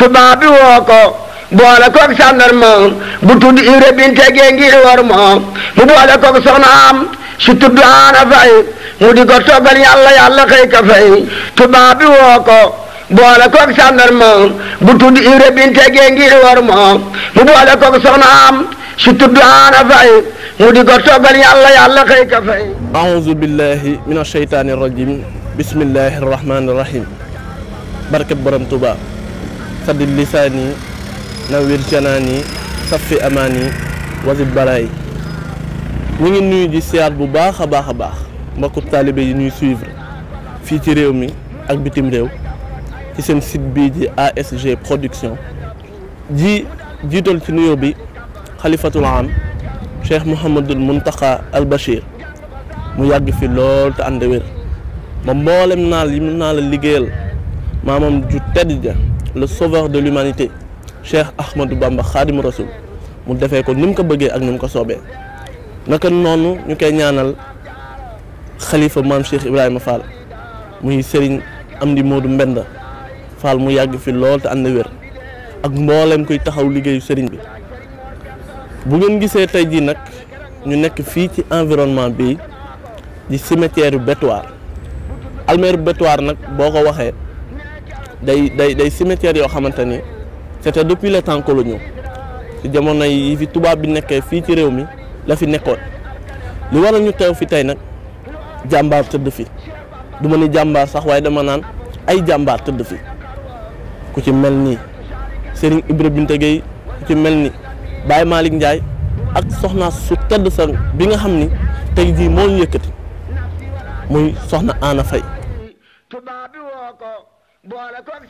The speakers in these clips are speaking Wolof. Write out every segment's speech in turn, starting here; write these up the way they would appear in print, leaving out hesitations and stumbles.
tubaab bi woo ko boole koog sàndarma bu tudd Ibra Binte Gey ngir war ma mu boole koog soxnaam su tudd Ana Fay mu di ko toggal yàlla yàlla xëy ka fay tubaab bi woo ko boole koog sàndarma bu tudd Ibra Binte Gey ngir war ma mu boole koog soxnaam su tudd Ana Fay mu di ko toggal yàlla yàlla xëy ka fay. A'uuzu billahi mina shaytaani rajim bismillahi rahmaani rahim barkat borom Tuuba saddi lisaani nawwir janaani saffi amaani wazid baraay. ñu ngi nuyu di siyaat bu baax a baax a baax mbokku taalibe yi ñuy suivre fii ci réew mi ak bitim réew ci seen site bii di ASG production jiital ci nuyoo bi xalifatul am Cheikh Mouhamadul Mountakha al Bachir mu yàgg fi lool te ànd wér ba mboolem naal yi mu naa la liggéeyal maamam ju tedd ja le sauveur de l'humanité Cheikh Ahmadou Bamba Khadim Rasoul mu defee ko ni mu ko bëggee ak ni mu ko soobee. naka noonu ñu koy ñaanal xalifa maam Cheikh Ibrahima Fall muy Serigne Amdi Modou Mbenda Fall mu yàgg fi lool te ànd wér ak mboolem kuy taxaw liggéeyu Serigne bi. bu ngeen gisee tey jii nag ñu nekk fii ci environnement bi di cimetière Bétoir almeeru Bétoir nag boo ko waxee day cimetière yoo xamante ni c'était depuis les temps coloniaux ci jamono yi fi tubaab bi nekkee fii ci réew mi la fi nekkoon. li waral ñu teew fi tey nag jàmbaar tëdd fi du ma ni jàmbaar sax waaye dama naan ay jàmbaar tëdd fi ku ci mel ni Serigne Ibra Binte Gey ku ci mel ni Baye Malick Ndiaye ak soxna su tedd sa bi nga xam ni tey jii moo ñu yëkkati muy soxna Ana Fay.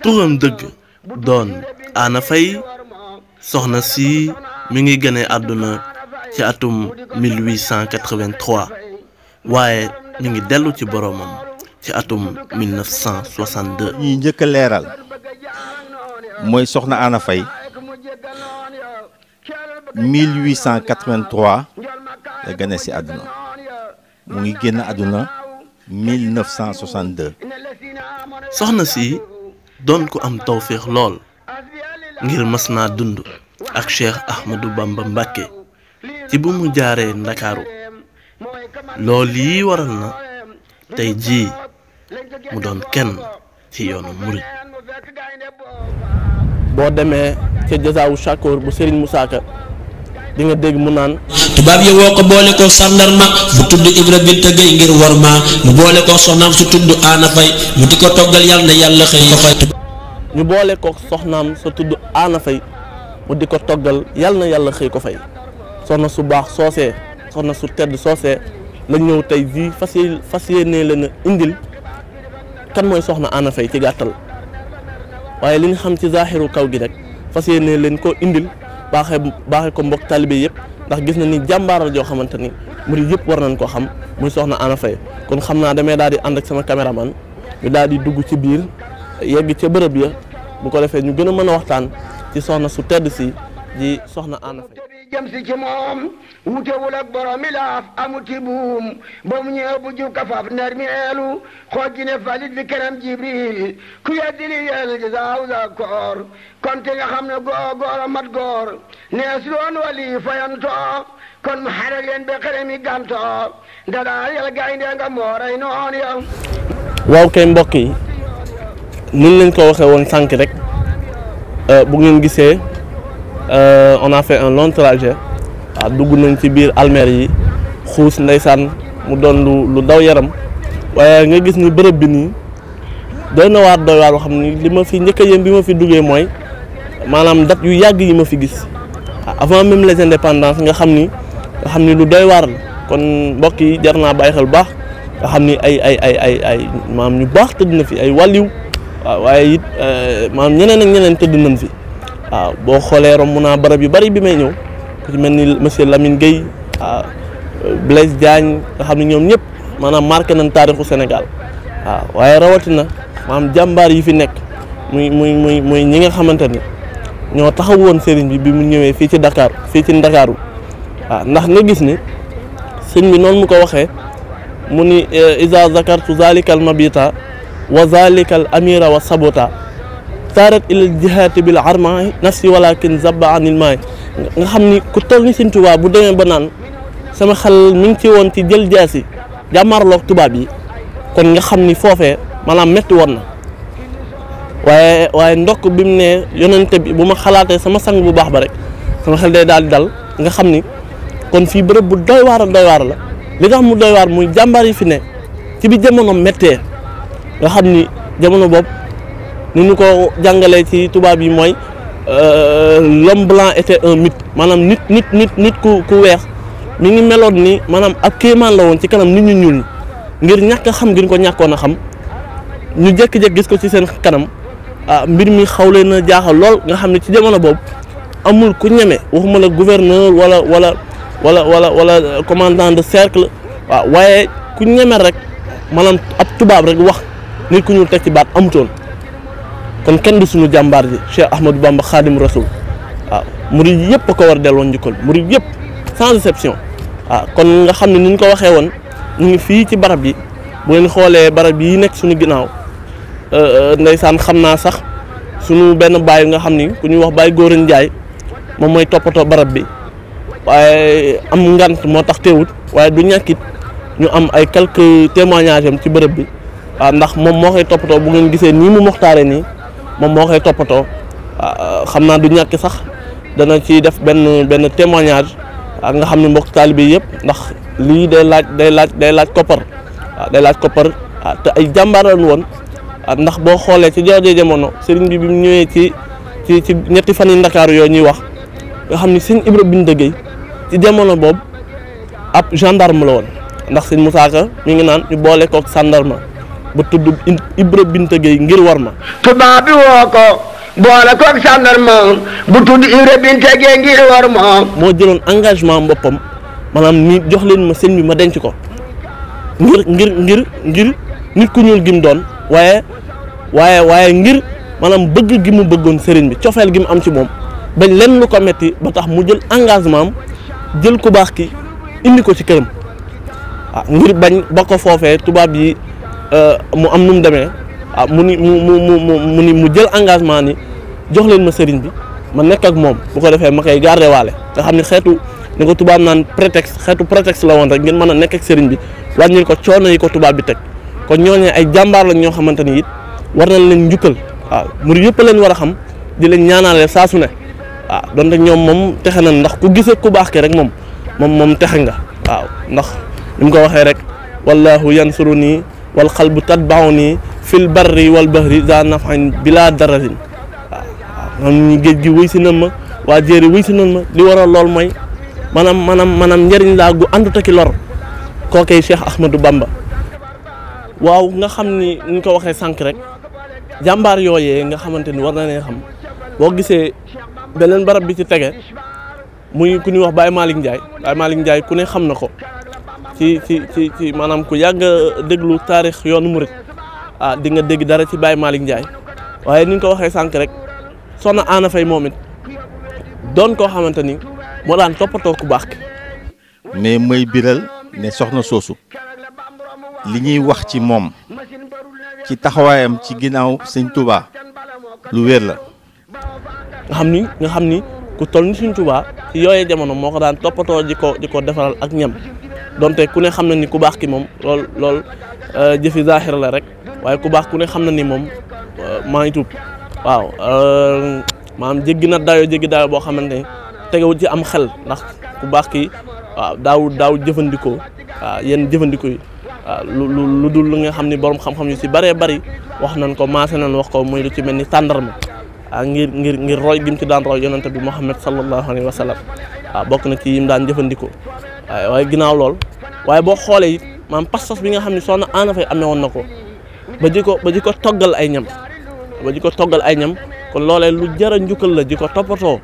turam dëgg doon Ana Fay soxna si mi ngi gënee àdduna ci atum 1883 waaye mi ngi dellu ci boroomam ci atum 1962. ñuy njëkk a leeral mooy soxna Ana Fay 1883 la gane ci àdduna mu ngi génn àdduna 1962. soxna si doon ko am tawféex lool ngir mas naa dund ak Cheikh Ahmadou Bamba Mbàkke ci bu mu jaaree Ndakaaru lool yi waral na tey jii mu doon kenn ci yoonu murid. boo demee ca Jazaawu Shakoor bu Serigne Moussa Ka di nga dégg mu naan tubaab yi woo ko boole ko sàndarma bu tudd Ibra Binte Gey ngir war ma mu boole ko soxnaam su tudd Ana Fay mu di ko toggal yàlla na yàlla xëy ko fay. ñu boole ko soxnaam sa tudd Ana Fay mu di ko toggal yàlla na yàlla xëy ko fay. soxna su baax soosee soxna su tedd soosee la ñëw tey jii fas yéene leen a indil kan mooy soxna Ana Fay ci gàttal waaye li ñu xam ci zaaxiru kaw gi rek fas yéene leen koo indil baaxee ko mbokk talibé yëpp ndax gis na ni jàmbaaral joo xamante ni murid yëpp war nañ koo xam muy soxna Ana Fay. kon xam naa damay daal di ànd ak sama caméraman ñu daal di dugg ci biir yegg ca bërëb ya bu ko defee ñu gën a mën a waxtaan ci soxna su tedd si di soxna Ana Fay. jëm si ci moom wutewul ak borom mi laaf amuti buum ba mu ñëw bu jub kafaaf ner mi eelu xooj ji ne falit fi kanam Jibril ku yeddi li yel gi saaw sa koor kon te nga xam ne góor a mat góor nees loon wali fayanto kon mu xare leen ba xare mi ganto dadaa yel gaynde nga mooray noon ya. waaw kay mbokk yi niñ leen ko waxee woon sànq rek bu ngeen gisee on a fait un long trajet waaw dugg nañ ci biir almeer yi xuus ndeysaan mu doon lu daw yaram waaye nga gis ni bërëb bi nii doy na waar doy waar loo xam ni li ma fi njëkk a yëm bi ma fi duggee mooy maanaam date yu yàgg yi ma fi gis avant même les indépendances nga xam ni lu doy waar la kon mbokk yi jar naa bàyyi xel bu baax nga xam ni ay maam ñu baax tëdd na fi ay wàlliw waaw waaye it maam ñeneen ak ñeneen tëdd nañ fi. waaw boo xoolee romb naa barab yu bari bi may ñëw ku ci mel ni monsieur Lamine Gueye Blaise Diagne nga xam ne ñoom ñëpp maanaam marqué nañ taarixu Sénégal waaw waaye rawatina maanaam jàmbaar yi fi nekk muy ñi nga xamante ni ñoo taxaw woon sëriñ bi mu ñëwee fii ci Dakar fii ci Ndakaaru waaw ndax nga gis ni sëñ bi noonu mu ko waxee mu ni iza zakartu zalikal mabita wa zalikal amira wa sabota taarat ilal jihaati bil armaay nafsi walakin zabba anil maay nga xam ni ku toll ni Sëñ Tuubaa bu demee ba naan sama xel mi ngi ci woon ci jël jaasi jàmmarloog tubaab yi kon nga xam ni foofee maanaam métti woon na waaye ndokk bi mu ne yonente bi bu ma xalaatee sama sang bu baax ba rek sama xel day daal di dal nga xam ni kon fii bërëb bu doy waar la li tax mu doy waar muy jàmbaar yi fi ne ci bi jamono méttee nga xam ni jamono boobu ni ñu ko jàngalee ci tubaab yi mooy l'homme blanc était un mythe maanaam nit ku weex mi ngi meloon ni maanaam ab kéemaan la woon ci kanam nit ñu ñuul ñi ngir ñàkk a xam ngir ko ñàkkoon a xam ñu jékki-jékki gis ko ci seen kanam mbir mi xaw leen a jaaxal lool nga xam ne ci jamono boobu amul ku ñeme waxuma la gouverneur wala commandant de cercle waaw waaye ku ñeme rek maanaam ab tubaab rek wax nit ku ñuul teg ci baat amutoon kon kenn du suñu jàmbaar ji Cheikh Ahmadou Bamba Khadim Rasoul waaw murid yëpp a ko war a delloo njukkal murid yëpp sans exception waaw kon nga xam ne ni ñu ko waxee woon ñu ngi fii ci barab yi bu ngeen xoolee barab yi nekk suñu ginnaaw ndeysaan xam naa sax suñu benn baay nga xam ni ku ñuy wax Baay Góoran Njaay moom mooy toppatoo barab bi waaye am ngant moo tax teewut waaye du ñàkkit ñu am ay quelques témoignages am ci bërëb bi waaw ndax moom moo koy toppatoo bu ngeen gisee nii mu moxtaare nii moom moo koy toppatoo xam naa du ñàkk sax dana ci def benn témoignage nga xam ne mbokk taalibe yëpp ndax lii day laaj koppar waaw day laaj koppar te ay jàmbaar lañu woon ndax boo xoolee ci jooju jamono sëriñ bi mu ñëwee ci ñetti fan yi Ndakaaru yooyu ñuy wax nga xam ni sëñ Ibra Binta Gueye ci jamono boobu ab gendarme la woon ndax sëñ Moussa Ka mi ngi naan ñu boole koog gendarme ba tudd Ibra Binta Gueye ngir war ma tubaab bi woo ko boole koog gendarme bu tudd Ibra Binta Gueye ngir war ma moo jëloon engagement boppam maanaam ni jox leen ma sëñ bi ma denc ko ngir nit ku ñuul gi mu doon waaye ngir maanaam bëgg gi mu bëggoon sëriñ bi cofeel gi mu am ci moom bañ lenn lu ko metti ba tax mu jël engagement am jël ku baax ki indi ko ci këram ngir bañ ba ko foofee tubaab yi mu am nu mu demee mu jël engagement ni jox leen ma sëriñ bi ma nekk ak moom bu ko defee ma koy garder waale nga xam ne xeetu ni ko tubaab naan prétexte la woon rek ngeen mën a nekk ak sëriñ bi wàññil ko coono yi ko tubaab bi teg kon ñooñee ay jàmbaar lañ ñoo xamante ni it war nañ leen njukkal waaw murid yëpp leen war a xam di leen ñaanale saa su ne waaw donte ñoom moom texe nañ ndax ku gisee ku baax ki rek moom texe nga waaw ndax ni mu ko waxee rek wallahu yansuruni wal qalbu tatbauni fil barri wal bahri za naf'in bila dararin waaw ñu géej gi wuy si nan ma waa jéeri wuy si nan ma li waral lool mooy maanaam njëriñ laa gu àndut ak lor kookee Cheikh Ahmadou Bamba waaw nga xam ni ñu ko waxee sànq rek jàmbaar yooyee nga xamante ni war na leen xam boo gisee beneen barab bi ci tege muy ku ñuy wax Baye Malick Ndiaye ku ne xam na ko ci maanaam ku yàgg a déglu taarix yoonu murit di nga dégg dara ci Baye Malick Ndiaye waaye ni ñu ko waxee sànq rek soxna Ana Faye moom it doon koo xamante ni moo daan toppatoo ku baax ki mais may biral ne soxna soosu li ñuy wax ci moom ci taxawaayam ci ginnaaw sëñ Touba lu wér la. nga xam ni ku toll ni sëñ Touba ci yooyee jamono moo ko daan toppatoo di ko defaral ak ñam donte ku ne xam na ni ku baax ki moom lool jëfi zaaxir la rek waaye ku baax ku ne xam na ni moom maa ngi tuub waaw maanaam jéggi dayo boo xamante ni tegewul ci am xel ndax ku baax ki waaw daaw jëfandikoo waaw yenn jëfandikoo yi. waaw lu dul lu nga xam ni borom xam-xam yu ci bëree bëri wax nañ ko maase nañ wax ko muy lu ci mel ni tàndarma ngir roy gi mu ci daan roy yonente bi Muhammad sallallahu alayhi wa sallam waaw bokk na ci yim daan jëfandikoo waaye ginnaaw lool waaye boo xoolee it maanaam pas-pas bi nga xam ne soxna Ana Faye amee woon na ko ba di ko toggal ay ñam kon loolee lu jar a njukkal la di ko toppatoo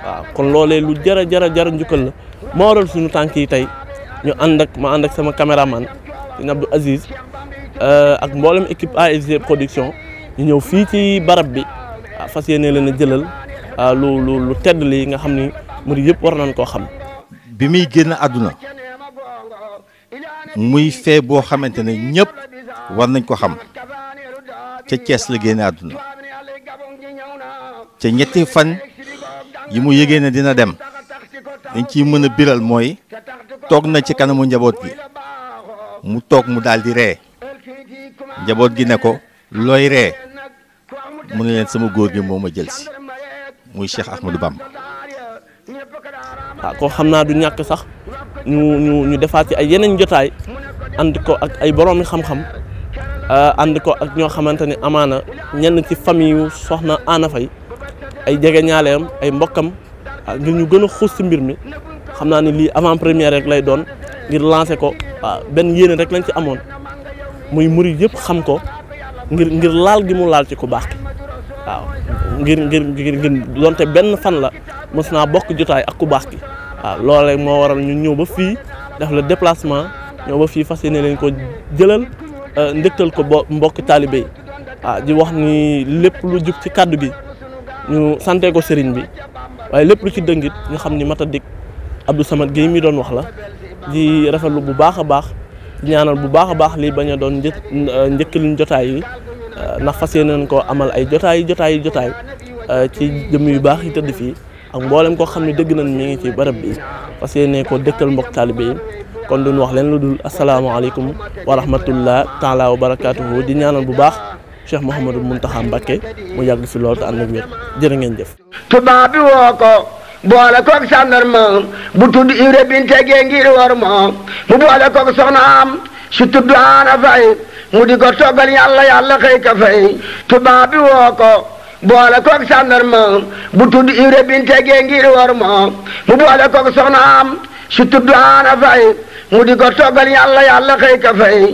waaw kon loolee lu jar a njukkal la moo waral suñu tànk yi tey ma ànd ak sama caméraman sëñ Abdou Aziz ak mboolem équipe AFG production ñu ñëw fii ci barab bi fas yéene leen a jëlal lu tedd lii nga xam ni murid yëpp war nañ koo xam. bi muy génn àdduna muy fee boo xamante ne ñëpp war nañ ko xam ca Thiès la génne àdduna ca ñetti fan yi mu yëgee ne dina dem dañ ciy mën a biral mooy toog na ci kanamu njaboot gi mu toog mu daal di ree njaboot gi ne ko looy ree mu ne leen sama góor gi moo ma jël si muy Cheikh Ahmadou Bamba. waaw ko xam naa du ñàkk sax ñu defaat ci ay yeneen jotaay ànd ko ak ay boroomi xam-xam ànd ko ak ñoo xamante ni amaana ñenn ci famille yu soxna Anna Faye ay jege ñaaleem ay mbokkam ngir ñu gën a xuus ci mbir mi xam naa ni lii avant première rek lay doon ngir lancer ko benn yéene rek lañ ci amoon muy murid yëpp xam ko ngir laal gi mu laal ci ku baax ki waaw ngir donte benn fan la mos naa bokk jotaay ak ku baax ki waaw loolee moo waral ñu ñëw ba fii def le déplacement ñëw ba fii fas yéene leen ko jëlal ndëkkal ko mbokk taalibe yi waaw di wax ni lépp lu jub ci kàddu gi ñu sante ko sëriñ bi waaye lépp lu ci dëngit ñu xam ni Matadik Abdou Samad Guèye mi doon wax la di rafetlu bu baax a baax di ñaanal bu baax a baax lii bañ a doon njëkkalin jotaay yi ndax fas yéeneen ko amal ay jotaay ci jëm yu baax yi tëdd fii ak mboolem koo xam ne dëgg nañ mi ngi ci barab bi fas yéene ko dëkkal mbokk taalibe yi kon duñ wax leen lu dul asalaamaaleykum wa rahmatullah taala wa barakaatuhu di ñaanal bu baax Cheikh Mouhamadou Mountakha Mbacké mu yàgg fi lool te ànd ak wér jërë ngeen jëf. tubaab bi woo ko boole koog sàndarma bu tudd Ibra Binte Gueye ngir war ma mu boole koog soxnaam su tudd Anna Faye mu di ko toggal yàlla xëy ka fay tubaab bi woo ko boole koog sàndarma bu tudd Ibra Binte Gueye ngir war ma mu boole koog soxnaam su tudd Anna Faye mu di ko toggal yàlla xëy ka fay